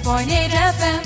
107.8 FM.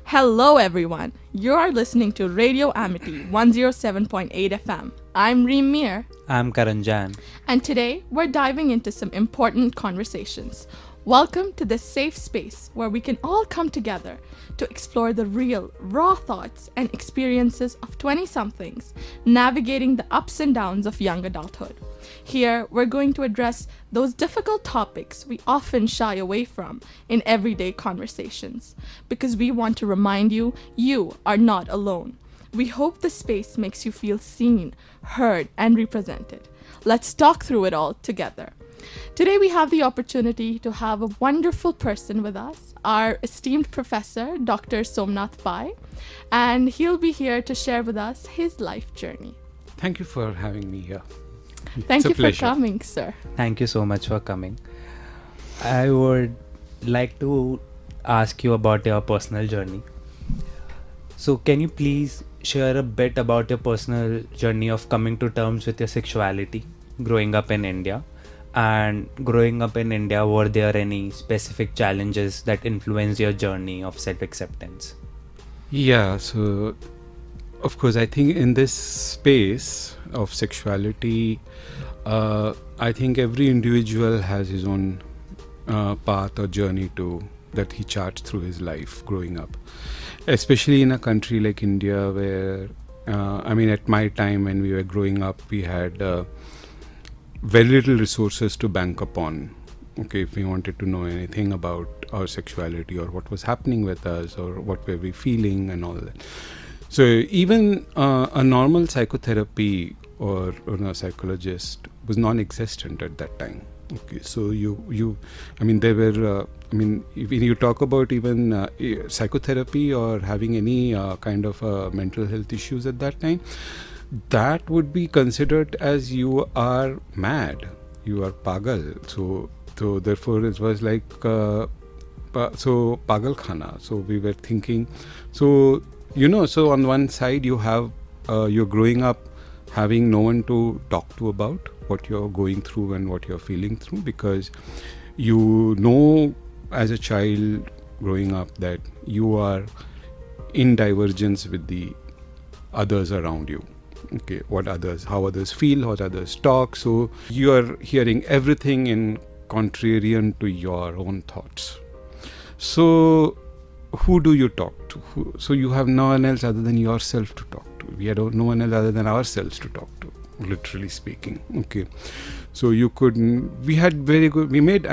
Hello everyone, you are listening to Radio Amity 107.8 FM. I'm Reem Mir. I'm Karanjan. And today we're diving into some important conversations. Welcome to this safe space where we can all come together to explore the real, raw thoughts and experiences of 20-somethings navigating the ups and downs of young adulthood. Here, we're going to address those difficult topics we often shy away from in everyday conversations, because we want to remind you, you are not alone. We hope the space makes you feel seen, heard, and represented. Let's talk through it all together. Today we have the opportunity to have a wonderful person with us, our esteemed professor, Dr. Somnath Pai, and he'll be here to share with us his life journey. Thank you for having me here. Thank It's a you for pleasure. coming, sir. Thank you so much for coming. I would like to ask you about your personal journey. So, can you please share a bit about your personal journey of coming to terms with your sexuality, growing up in India? And growing up in India, were there any specific challenges that influenced your journey of self-acceptance? Yeah, so of course, I think in this space of sexuality, I think every individual has his own path or journey that he charts through his life growing up. Especially in a country like India, where at my time when we were growing up, we had very little resources to bank upon. Okay, if we wanted to know anything about our sexuality or what was happening with us or what were we feeling and all that. So even a normal psychotherapy or a psychologist was non-existent at that time. Okay, so there were, when you talk about even psychotherapy or having any kind of mental health issues at that time, that would be considered as you are mad, you are pagal. So therefore it was like, so pagal khana. So we were thinking, so on one side you have, you're growing up having no one to talk to about what you're going through and what you're feeling through, because you know as a child growing up that you are in divergence with the others around you. Okay, how others feel, how others talk. So you are hearing everything in contrarian to your own thoughts. So who do you talk to? So you have no one else other than yourself to talk to. We had no one else other than ourselves to talk to, literally speaking. Okay, so I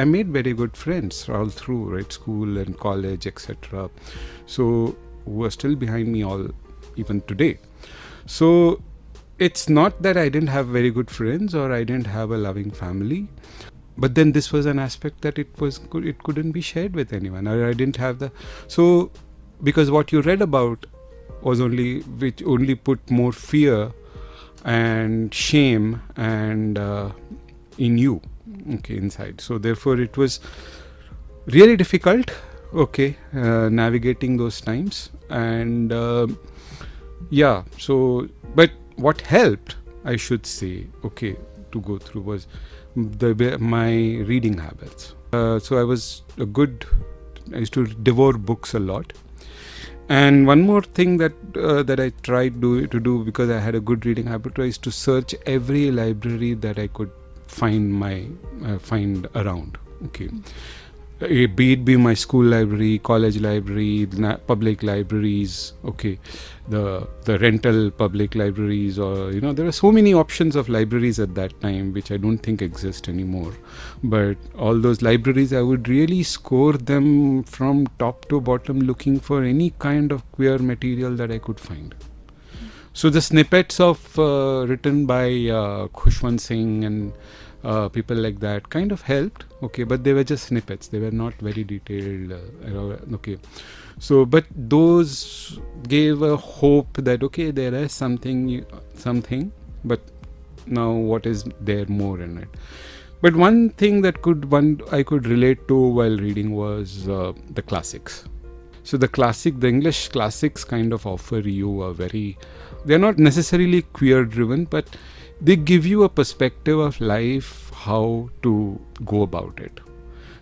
made very good friends all through, right, school and college, etc. So who are still behind me even today. So it's not that I didn't have very good friends or I didn't have a loving family, but then this was an aspect that it couldn't be shared with anyone, or I didn't have so because what you read about was which only put more fear and shame and in you, okay, inside. So therefore it was really difficult, okay, navigating those times. And but what helped, I should say, okay, to go through was my reading habits. So I used to devour books a lot. And one more thing that I tried to do, because I had a good reading habit, was to search every library that I could find around. Okay, be it my school library, college library, public libraries. Okay, the rental public libraries, or there were so many options of libraries at that time which I don't think exist anymore. But all those libraries, I would really score them from top to bottom, looking for any kind of queer material that I could find. So the snippets of written by Khushwant Singh and people like that kind of helped, okay, but they were just snippets. They were not very detailed, okay. So, but those gave a hope that, okay, there is something, but now what is there more in it? But one thing that I could relate to while reading was the classics. So the English classics kind of offer you they're not necessarily queer driven, but they give you a perspective of life, how to go about it.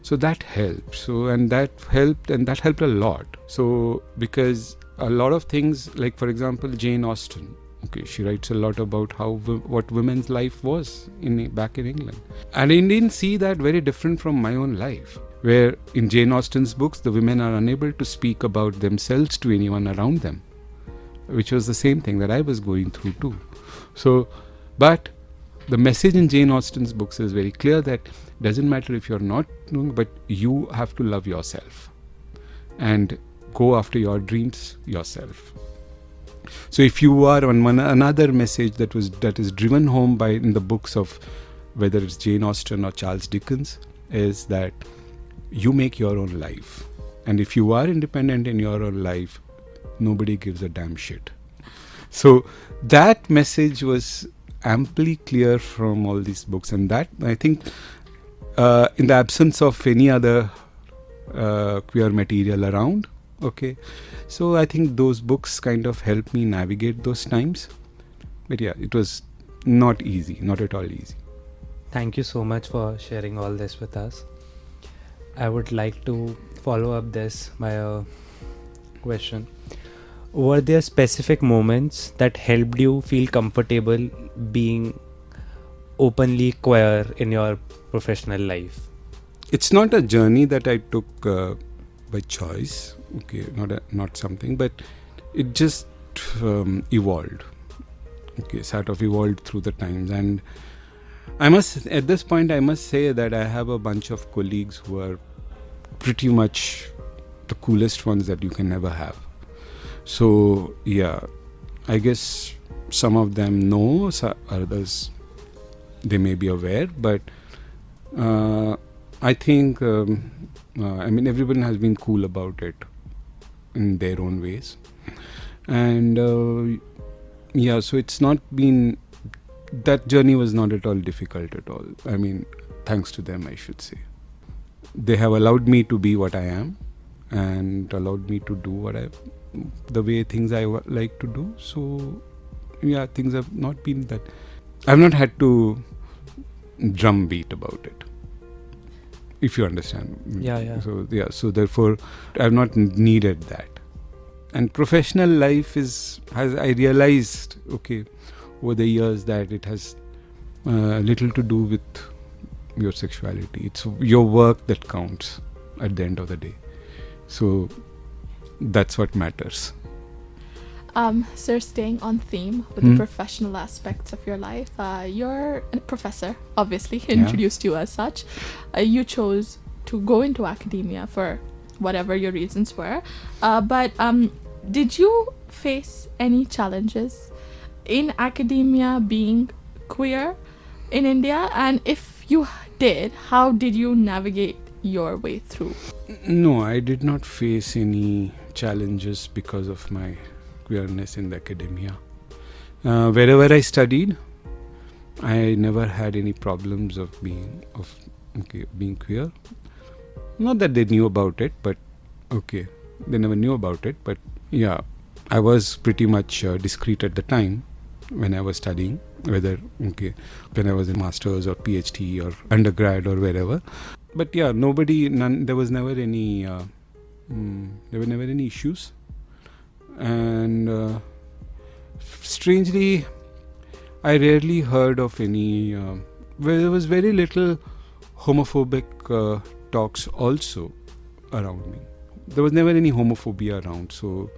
So that helped. That helped a lot. So because a lot of things, like for example, Jane Austen, okay, she writes a lot about what women's life was back in England, and I didn't see that very different from my own life. Where in Jane Austen's books, the women are unable to speak about themselves to anyone around them, which was the same thing that I was going through too. So, but the message in Jane Austen's books is very clear that it doesn't matter if you're not doing, but you have to love yourself and go after your dreams yourself. So if you are on another message that is driven home by in the books of whether it's Jane Austen or Charles Dickens, is that you make your own life, and if you are independent in your own life, nobody gives a damn shit. So that message was amply clear from all these books, and that I think in the absence of any other queer material around, okay, so I think those books kind of helped me navigate those times. But yeah, it was not easy, not at all easy. Thank you so much for sharing all this with us. I would like to follow up this by a question. Were there specific moments that helped you feel comfortable being openly queer in your professional life? It's not a journey that I took by choice, okay, not something, but it just evolved, okay, sort of evolved through the times. And at this point I must say that I have a bunch of colleagues who are pretty much the coolest ones that you can ever have. So yeah, I guess some of them know, others they may be aware, but I think I mean everyone has been cool about it in their own ways, and yeah, so it's not been, that journey was not at all difficult at all. I mean, thanks to them, I should say. They have allowed me to be what I am and allowed me to do the way things I like to do. So yeah, things have not been that, I've not had to drumbeat about it, if you understand. Yeah. So therefore I've not needed that. And professional life I realized, okay, over the years, that it has little to do with your sexuality. It's your work that counts at the end of the day. So that's what matters. Sir, staying on theme with the professional aspects of your life, you're a professor, obviously, introduced you as such. You chose to go into academia for whatever your reasons were. But did you face any challenges in academia being queer in India? And if you did, how did you navigate your way through? No, I did not face any challenges because of my queerness in the academia. Wherever I studied, I never had any problems of being queer. Not that they knew about it, but okay, they never knew about it. But yeah, I was pretty much discreet at the time when I was studying, when I was in master's or PhD or undergrad or wherever. But yeah, there was never any issues. And strangely, I rarely heard of any, there was very little homophobic talks also around me. There was never any homophobia around. So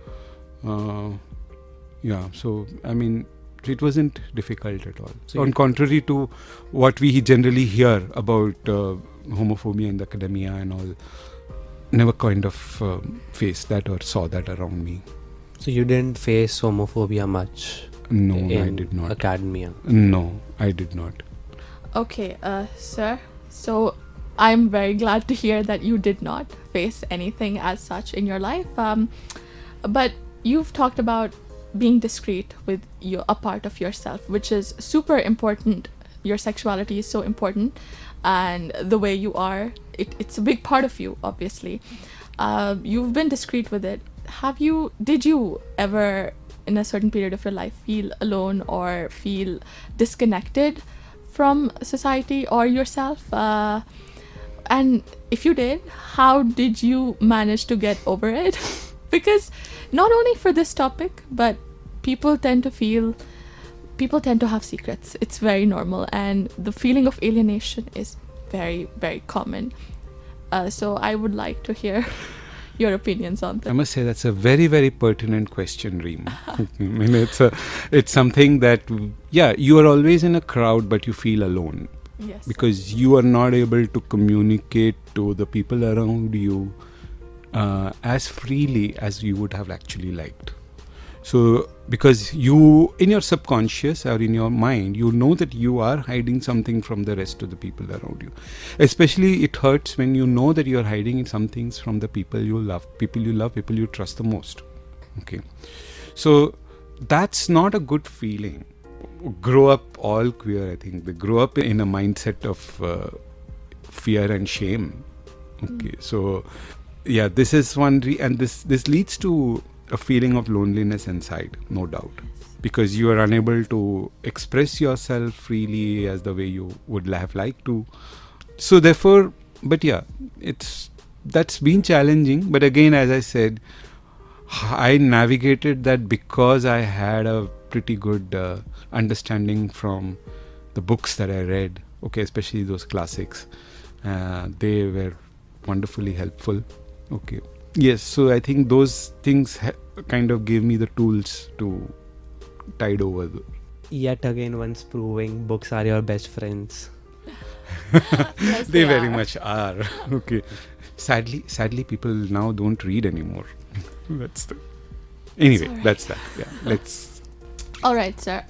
yeah, so I mean, it wasn't difficult at all. So on contrary to what we generally hear about homophobia in the academia and all, never kind of faced that or saw that around me. So you didn't face homophobia much? No, I did not. Academia? No, I did not. Okay, sir. So I'm very glad to hear that you did not face anything as such in your life. But you've talked about being discreet with a part of yourself, which is super important. Your sexuality is so important, and the way you are, it's a big part of you, obviously. You've been discreet with it. Did you ever in a certain period of your life feel alone or feel disconnected from society or yourself? And if you did, how did you manage to get over it? Because not only for this topic, but people tend to have secrets. It's very normal, and the feeling of alienation is very, very common. So I would like to hear your opinions on I that. must say that's a very, very pertinent question, Reem. I mean, it's something that, yeah, you are always in a crowd, but you feel alone Yes. because you are not able to communicate to the people around you as freely as you would have actually liked. So, because you, in your subconscious or in your mind, you know that you are hiding something from the rest of the people around you. Especially, it hurts when you know that you are hiding some things from the people you love, people you trust the most. Okay. So, that's not a good feeling. Grow up all queer, I think. They grow up in a mindset of fear and shame. Okay. So, yeah, this is one, and this leads to a feeling of loneliness inside, no doubt, because you are unable to express yourself freely as the way you would have liked to. So therefore, but yeah, that's been challenging. But again, as I said, I navigated that because I had a pretty good understanding from the books that I read. Okay, especially those classics. They were wonderfully helpful. Okay. Yes, so I think those things kind of gave me the tools to tide over. Yet again, once proving books are your best friends. Yes, They very are. much are. Okay. Sadly, people now don't read anymore. That's the. Anyway, Sorry. that's that. Yeah, let's. All right, sir.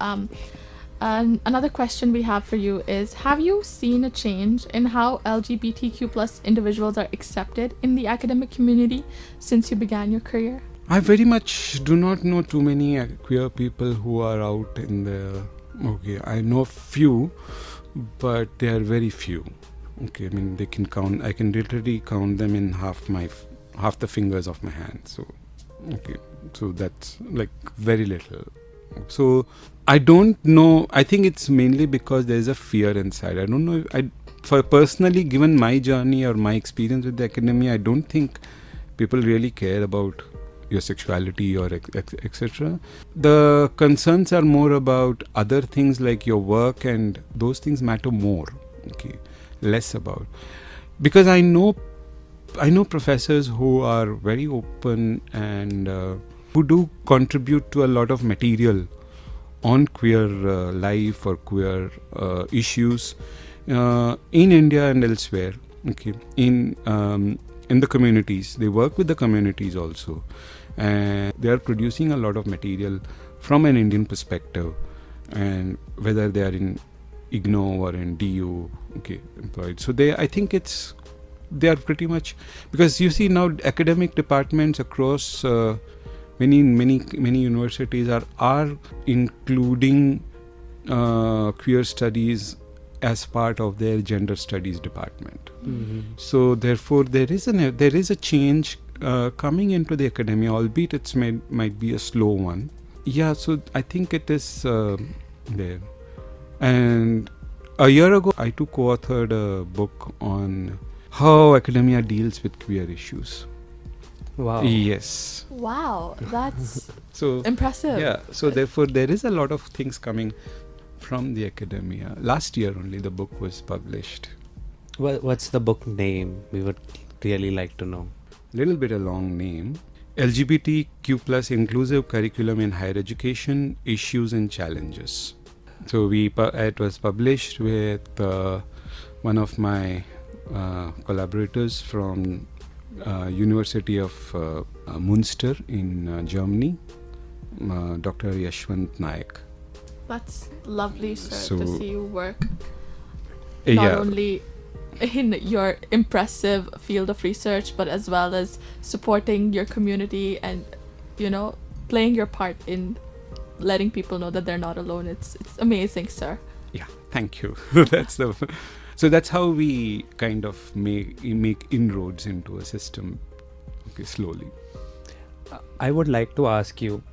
And another question we have for you is: have you seen a change in how LGBTQ plus individuals are accepted in the academic community since you began your career? I very much do not know too many queer people who are out in the. Okay, I know few, but they are very few. Okay, I mean they can count. I can literally count them in half the fingers of my hand. So, okay, so that's like very little. So I don't know. I think it's mainly because there is a fear inside. I don't know. For personally, given my journey or my experience with the academia, I don't think people really care about your sexuality or etc. The concerns are more about other things like your work, and those things matter more. Okay, less about, because I know professors who are very open and who do contribute to a lot of material on queer life or queer issues in India and elsewhere. Okay, in the communities, they work with the communities also, and they are producing a lot of material from an Indian perspective, and whether they are in IGNOU or in DU, okay, employed. So I think they are pretty much, because you see now academic departments across many universities are including queer studies as part of their gender studies department. Mm-hmm. So therefore there is a change coming into the academia, albeit it might be a slow one. Yeah, so I think it is there. And a year ago I too co-authored a book on how academia deals with queer issues. Wow. Yes. Wow, that's So impressive. yeah, so therefore there is a lot of things coming from the academia. Last year only the book was published. What's the book name? We would really like to know. Little bit a long name. LGBTQ plus inclusive curriculum in higher education, issues and challenges. So it was published with one of my collaborators from University of Münster in Germany, Dr. Yashwant Naik. That's lovely, sir, So- to see you work not Yeah. only in your impressive field of research, but as well as supporting your community and, playing your part in letting people know that they're not alone. It's amazing, sir. Yeah, thank you. So that's how we kind of make inroads into a system, okay, slowly. I would like to ask you,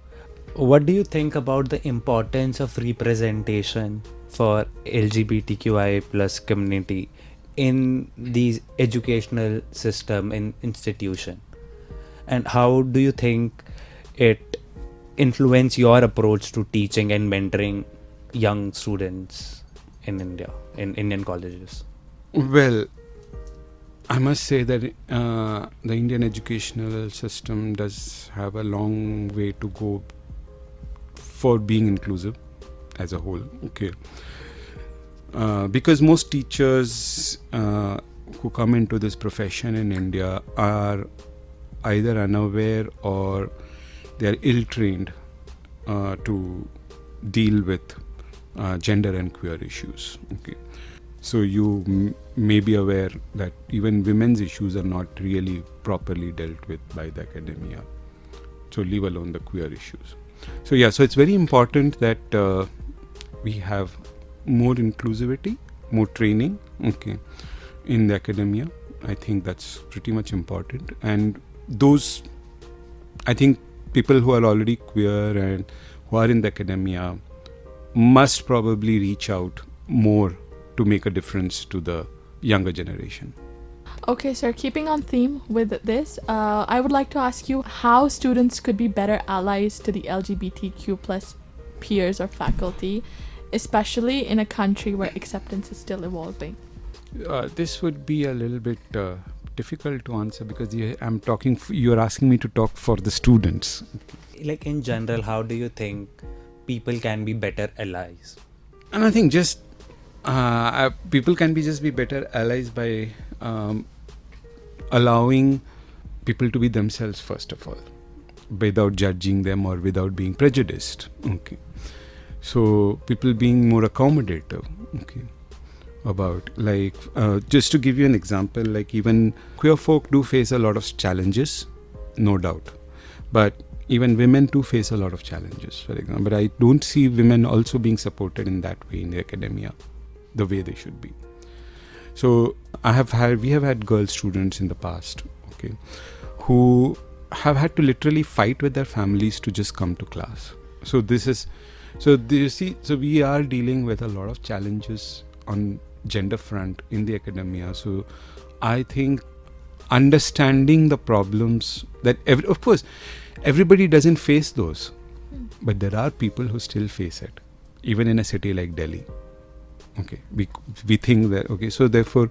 What do you think about the importance of representation for LGBTQI plus community in these educational system in institution? And how do you think it influence your approach to teaching and mentoring young students in India, in Indian colleges? Well, I must say that the Indian educational system does have a long way to go for being inclusive as a whole. Okay, because most teachers who come into this profession in India are either unaware or they are ill-trained to deal with gender and queer issues. Okay, so you may be aware that even women's issues are not really properly dealt with by the academia. So leave alone the queer issues. So yeah, so it's very important that we have more inclusivity, more training, okay, in the academia. I think that's pretty much important. And those, I think people who are already queer and who are in the academia must probably reach out more to make a difference to the younger generation. Okay, sir, keeping on theme with this, I would like to ask you how students could be better allies to the LGBTQ plus peers or faculty, especially in a country where acceptance is still evolving. This would be a little bit difficult to answer because you're asking me to talk for the students. Like in general, how do you think people can be better allies? And I think just people can be better allies by allowing people to be themselves first of all, without judging them or without being prejudiced. Okay, so people being more accommodative. Okay, about like just to give you an example, like even queer folk do face a lot of challenges, no doubt, but even women too face a lot of challenges, for example. But I don't see women also being supported in that way in the academia, the way they should be. So we have had girl students in the past, okay, who have had to literally fight with their families to just come to class. So we are dealing with a lot of challenges on gender front in the academia. So I think understanding the problems that of course everybody doesn't face those, but there are people who still face it, even in a city like Delhi. Okay, we think that, okay, so therefore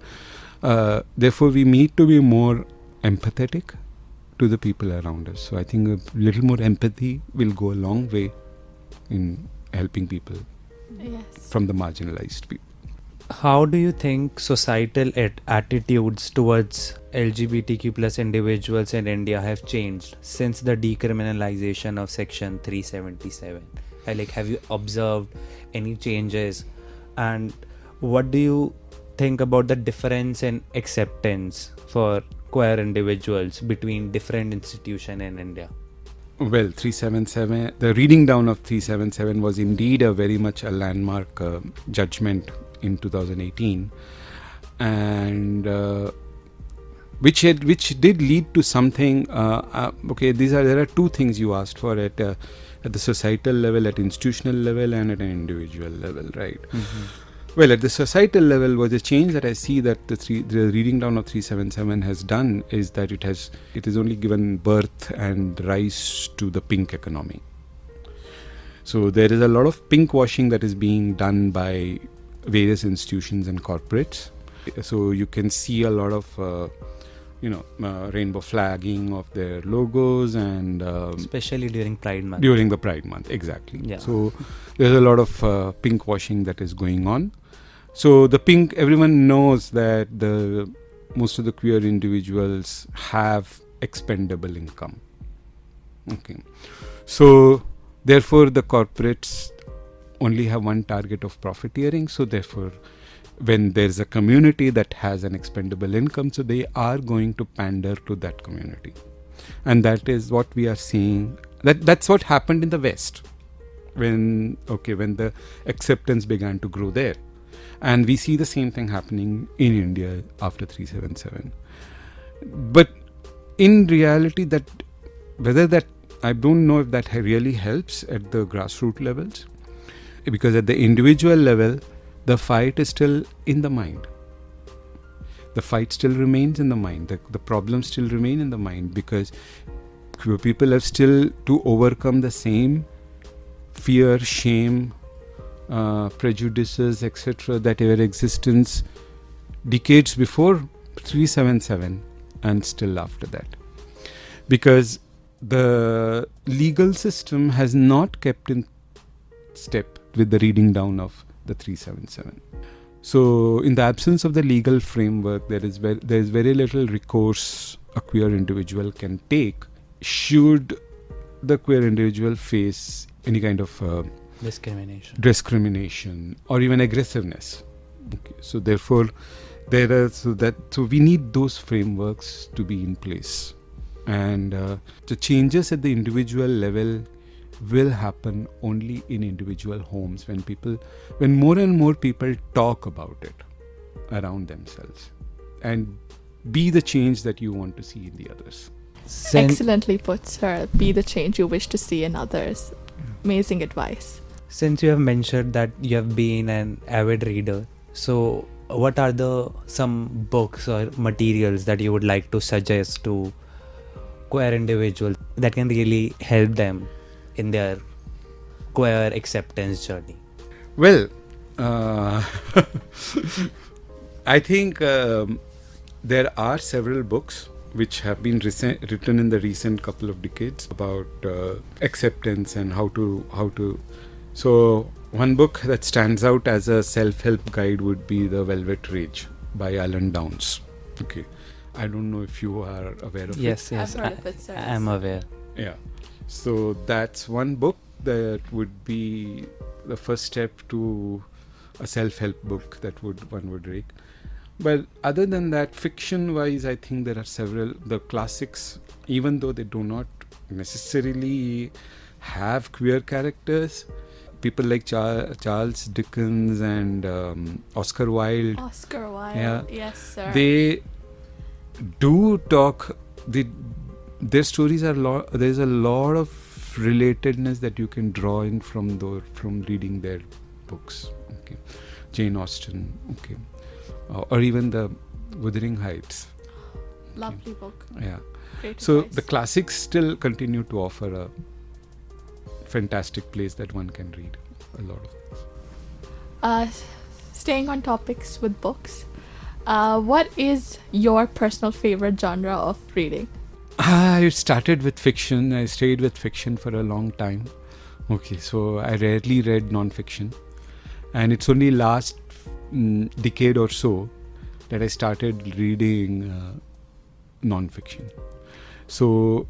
we need to be more empathetic to the people around us. So I think a little more empathy will go a long way in helping people from the marginalized people. How do you think societal attitudes towards LGBTQ plus individuals in India have changed since the decriminalization of Section 377? Like, have you observed any changes? And what do you think about the difference in acceptance for queer individuals between different institutions in India? Well, 377, the reading down of 377 was indeed a very much a landmark judgment in 2018, and which did lead to something. Okay, there are two things you asked for at the societal level, at institutional level, and at an individual level, right? Mm-hmm. Well, at the societal level, was a change that I see that the reading down of 377 has done is that it has only given birth and rise to the pink economy. So there is a lot of pink washing that is being done by various institutions and corporates. So you can see a lot of rainbow flagging of their logos, and especially during Pride Month. During the Pride Month, exactly. Yeah. So there's a lot of pink washing that is going on. So the pink, everyone knows that most of the queer individuals have expendable income. Okay, so therefore the corporates only have one target of profiteering. So therefore, when there's a community that has an expendable income, so they are going to pander to that community, and that is what we are seeing. That's what happened in the West when the acceptance began to grow there. And we see the same thing happening in India after 377. But in reality, that whether that I don't know if that really helps at the grassroots levels, because at the individual level, the fight is still in the mind. The fight still remains in the mind. The problems still remain in the mind, because people have still to overcome the same fear, shame, prejudices, etc. that were existence decades before 377 and still after that. Because the legal system has not kept in step with the reading down of the 377. So in the absence of the legal framework, there is very little recourse a queer individual can take should the queer individual face any kind of discrimination or even aggressiveness. Okay. So therefore, so we need those frameworks to be in place, and the changes at the individual level will happen only in individual homes when more and more people talk about it around themselves and be the change that you want to see in the others. Excellently put, sir. Be the change you wish to see in others. Amazing advice. Since you have mentioned that you have been an avid reader, so what are some books or materials that you would like to suggest to queer individuals that can really help them in their queer acceptance journey? Well, I think there are several books which have been written in the recent couple of decades about acceptance and how to. So one book that stands out as a self-help guide would be The Velvet Rage by Alan Downs. Okay, I don't know if you are aware of it. Yes, I've heard of it, sir. I'm aware. Yeah. So that's one book that would be the first step to a self-help book that one would read. But other than that, fiction-wise, I think there are several. The classics, even though they do not necessarily have queer characters, people like Charles Dickens and Oscar Wilde. Oscar Wilde, Yeah. Yes, sir. They do talk. Their stories are there's a lot of relatedness that you can draw in from reading their books. Okay, Jane Austen. Okay, or even the Wuthering Heights. Lovely book. Yeah. Great So advice. the classics still continue to offer a fantastic place that one can read a lot of. Staying on topics with books, what is your personal favorite genre of reading? I started with fiction. I stayed with fiction for a long time. Okay, so I rarely read non-fiction, and it's only last decade or so that I started reading non-fiction. So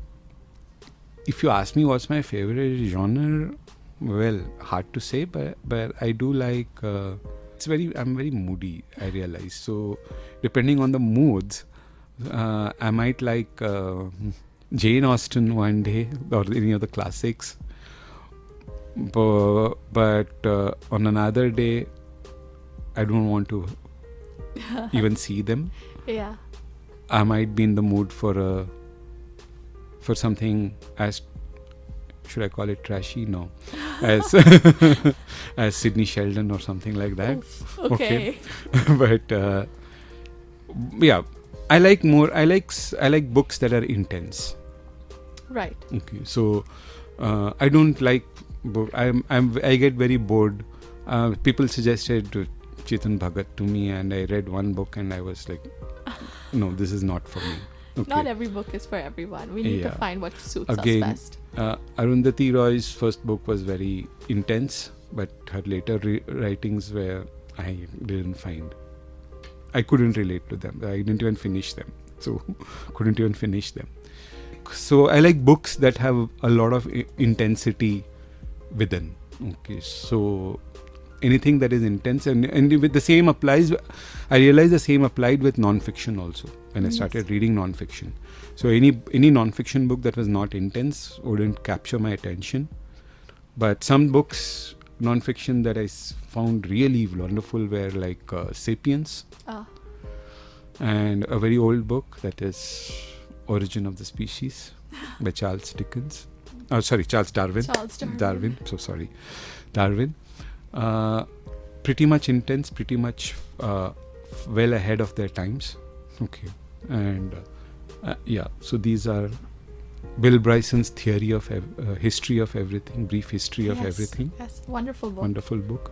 if you ask me what's my favorite genre, well, hard to say, but I do like. I'm very moody, I realize. So depending on the moods, I might like Jane Austen one day or any of the classics, but on another day I don't want to even see them. Yeah. I might be in the mood for something as, should I call it trashy? No, as as Sidney Sheldon or something like that. Oof, okay. But yeah, I like books that are intense. Right. Okay, so I don't like I get very bored. People suggested Chetan Bhagat to me, and I read one book and I was like, no, this is not for me. Okay. Not every book is for everyone. We need to find what suits Again, us best. Arundhati Roy's first book was very intense, but her later writings were, I didn't find. I couldn't relate to them. I didn't even finish them. So, couldn't even finish them. So, I like books that have a lot of intensity within. Okay, so anything that is intense, and with the same applies. I realized the same applied with non-fiction also when I started reading non-fiction. So any non-fiction book that was not intense wouldn't capture my attention. But some books, non-fiction, that I found really wonderful were like *Sapiens*, and a very old book that is *Origin of the Species* by Charles Dickens. Charles Darwin. Charles Darwin. So sorry, Darwin. Pretty much intense, pretty much well ahead of their times. Okay, and so these are Bill Bryson's theory of history of everything, brief history of everything. Yes, wonderful book. Wonderful book.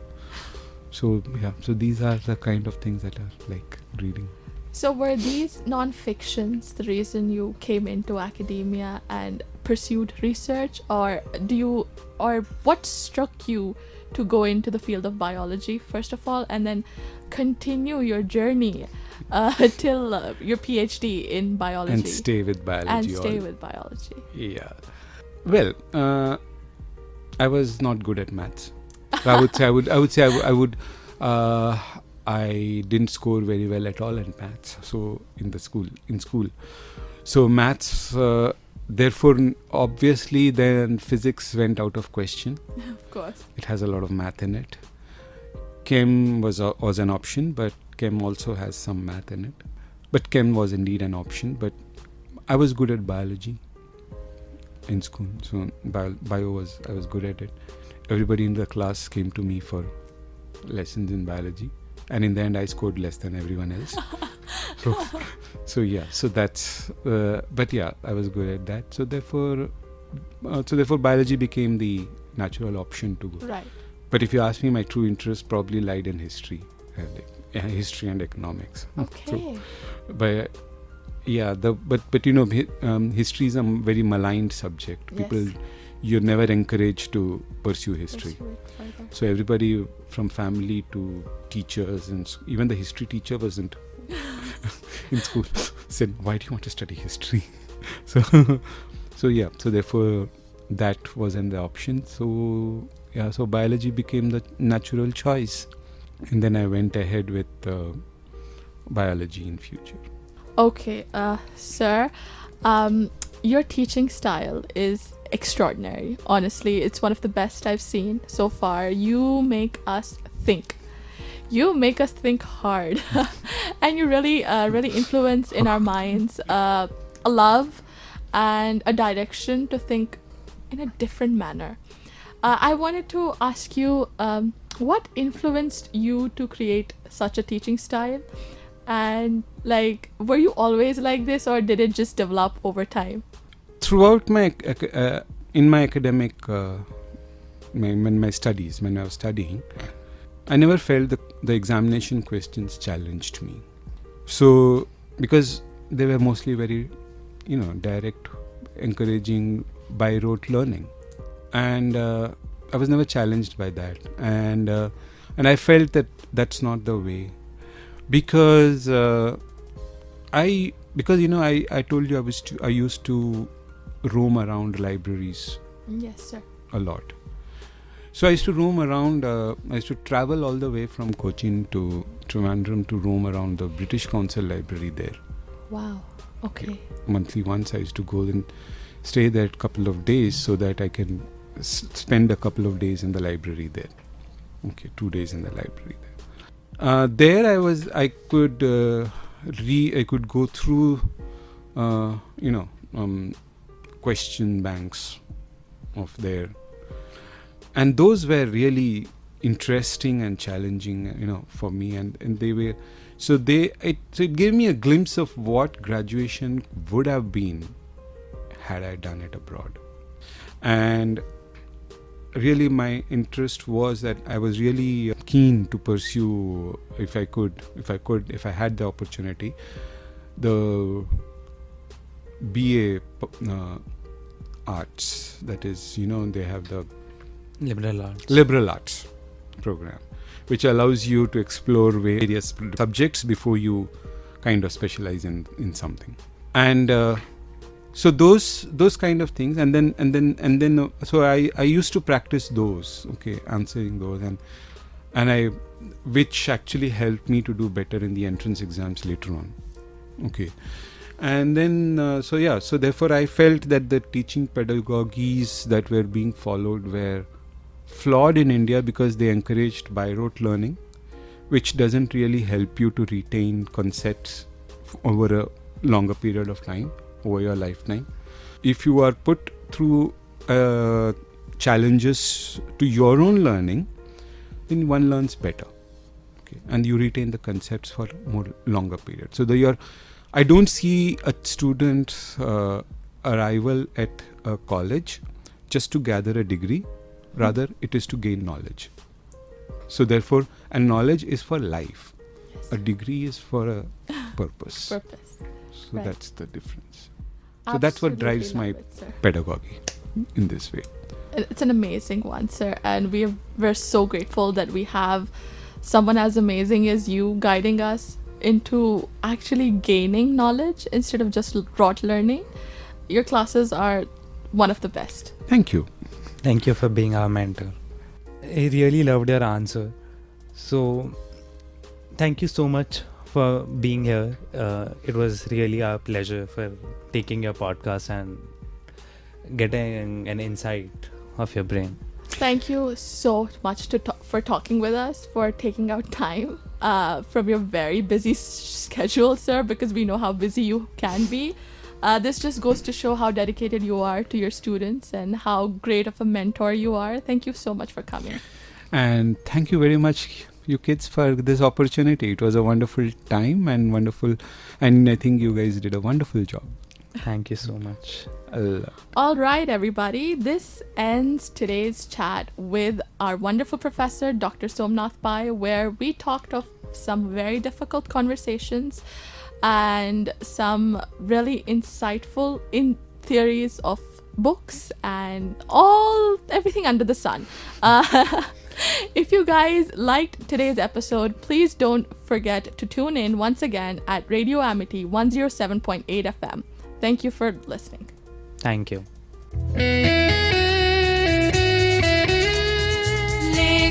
So so these are the kind of things that I like reading. So were these non-fictions the reason you came into academia and pursued research, or what struck you to go into the field of biology first of all, and then continue your journey till your PhD in biology and stay with biology. Yeah. Well, I was not good at maths. I didn't score very well at all in maths. So in school, so maths. Therefore, obviously, then physics went out of question. Of course, it has a lot of math in it. Chem was an option, but Chem also has some math in it. But Chem was indeed an option. But I was good at biology in school, so I was good at it. Everybody in the class came to me for lessons in biology, and in the end I scored less than everyone else. so that's but yeah, I was good at that. So therefore biology became the natural option to go. Right. But if you ask me, my true interest probably lied in history and economics. Okay. But history is a very maligned subject. Yes. People, you're never encouraged to pursue history. So everybody from family to teachers, and even the history teacher wasn't in school, said, why do you want to study history? So therefore that wasn't the option. So biology became the natural choice, and then I went ahead with biology in future. Okay, sir, your teaching style is extraordinary. Honestly, it's one of the best I've seen so far. You make us think. You make us think hard, and you really influence in our minds a love and a direction to think in a different manner. I wanted to ask you, what influenced you to create such a teaching style? And were you always like this, or did it just develop over time? Throughout in my academic my studies, when I was studying, I never felt the examination questions challenged me. So because they were mostly very direct, encouraging by rote learning, and I was never challenged by that, and I felt that that's not the way, because I told you I used to roam around libraries. Yes, sir. A lot. So I used to roam around. I used to travel all the way from Cochin to Trivandrum to roam around the British Council Library there. Wow. Okay. Monthly once I used to go and stay there a couple of days so that I can spend a couple of days in the library there. Okay, 2 days in the library there. There I could go through question banks of there, and those were really interesting and challenging for me, and they were so it gave me a glimpse of what graduation would have been had I done it abroad. And really my interest was that I was really keen to pursue, if I had the opportunity, the BA arts, that is, they have the liberal arts program, which allows you to explore various subjects before you kind of specialize in something. And so those kind of things, and then so I used to practice those, answering those, and I, which actually helped me to do better in the entrance exams later on. And then so therefore I felt that the teaching pedagogies that were being followed were flawed in India, because they encouraged by rote learning, which doesn't really help you to retain concepts over a longer period of time, over your lifetime. If you are put through challenges to your own learning, then one learns better. Okay, and you retain the concepts for more longer period. So I don't see a student's arrival at a college just to gather a degree. Rather, it is to gain knowledge. So therefore, and knowledge is for life. Yes. A degree is for a purpose. So right. That's the difference. So that's what drives my pedagogy in this way. It's an amazing one, sir, and we're so grateful that we have someone as amazing as you guiding us into actually gaining knowledge instead of just rote learning. Your classes are one of the best. Thank you. Thank you for being our mentor. I really loved your answer. So, thank you so much for being here. It was really our pleasure for taking your podcast and getting an insight of your brain. Thank you so much for talking with us, for taking out time from your very busy schedule, sir, because we know how busy you can be. This just goes to show how dedicated you are to your students and how great of a mentor you are. Thank you so much for coming. And thank you very much, you kids, for this opportunity. It was a wonderful time and I think you guys did a wonderful job. Thank you so much. All right, everybody. This ends today's chat with our wonderful professor, Dr. Somnath Pai, where we talked of some very difficult conversations and some really insightful theories of books and everything under the sun. If you guys liked today's episode, please don't forget to tune in once again at Radio Amity 107.8 FM. Thank you for listening. Thank you. ले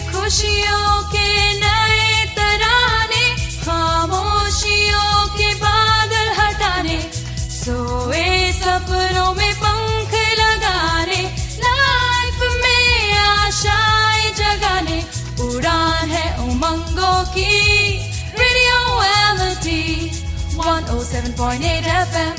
खुशियों के नए तराने, खामोशियों के बादल हटाने, सोए सपनों में पंख लगाने, लाइफ में आशाएं जगाने, उड़ान है उमंगों की, रेडियो एमिटी 107.8 FM.